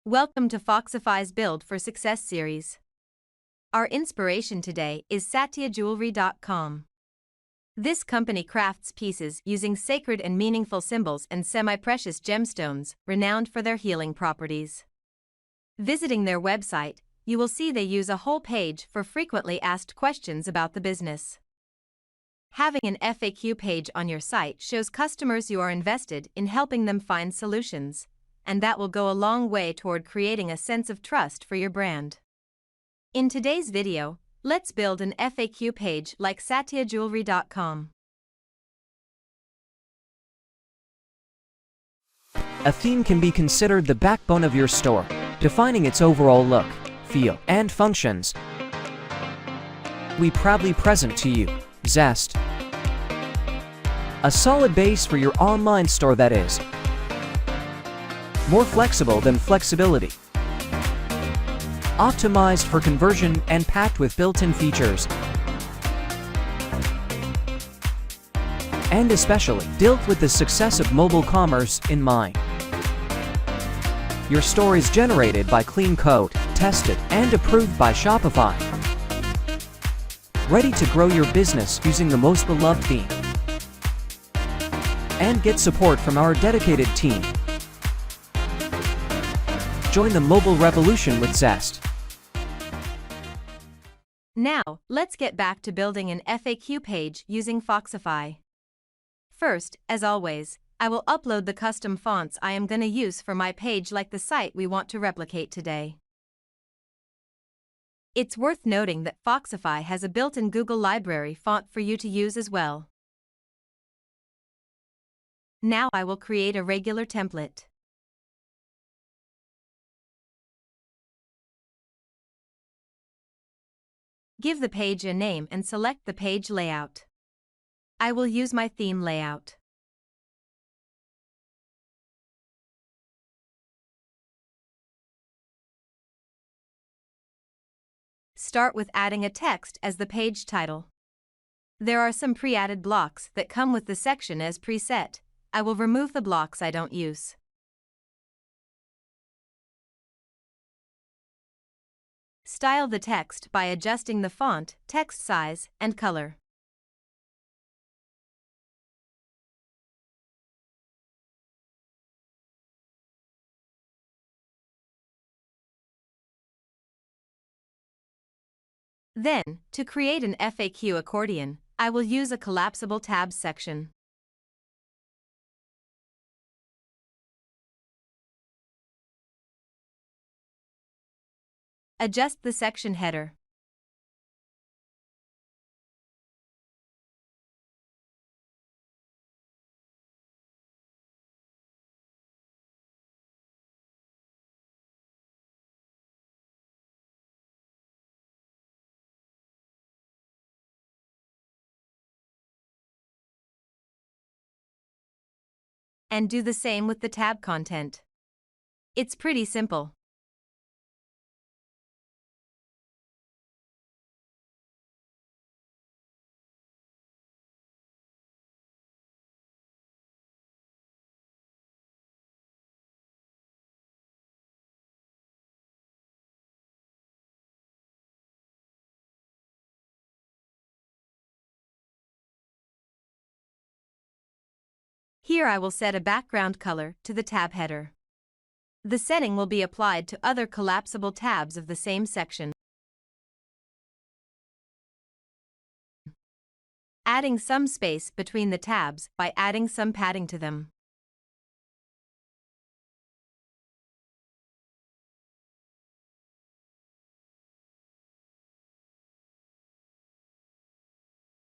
Welcome to Foxify's Build for Success series. Our inspiration today is Satyajewelry.com. This company crafts pieces using sacred and meaningful symbols and semi-precious gemstones, renowned for their healing properties. Visiting their website, you will see they use a whole page for frequently asked questions about the business. Having an FAQ page on your site shows customers you are invested in helping them find solutions, and that will go a long way toward creating a sense of trust for your brand. In today's video, let's build an FAQ page like Satyajewelry.com. A theme can be considered the backbone of your store, defining its overall look, feel, and functions. We proudly present to you Zest, a solid base for your online store that is more flexible than flexibility, optimized for conversion and packed with built-in features, and especially dealt with the success of mobile commerce in mind. Your store is generated by clean code, tested and approved by Shopify. Ready to grow your business using the most beloved theme and get support from our dedicated team. Join the mobile revolution with Zest. Now, let's get back to building an FAQ page using Foxify. First, as always, I will upload the custom fonts I am going to use for my page like the site we want to replicate today. It's worth noting that Foxify has a built-in Google library font for you to use as well. Now I will create a regular template. Give the page a name and select the page layout. I will use my theme layout. Start with adding a text as the page title. There are some pre-added blocks that come with the section as preset. I will remove the blocks I don't use. Style the text by adjusting the font, text size, and color. Then, to create an FAQ accordion, I will use a collapsible tabs section. Adjust the section header. And do the same with the tab content. It's pretty simple. Here I will set a background color to the tab header. The setting will be applied to other collapsible tabs of the same section. Adding some space between the tabs by adding some padding to them.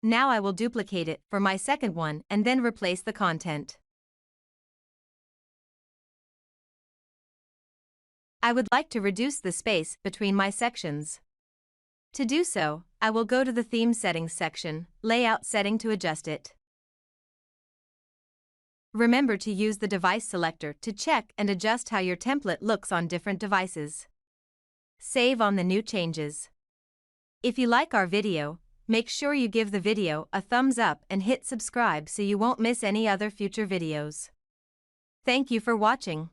Now I will duplicate it for my second one and then replace the content. I would like to reduce the space between my sections. To do so, I will go to the Theme Settings section, Layout Setting to adjust it. Remember to use the device selector to check and adjust how your template looks on different devices. Save on the new changes. If you like our video, make sure you give the video a thumbs up and hit subscribe so you won't miss any other future videos. Thank you for watching.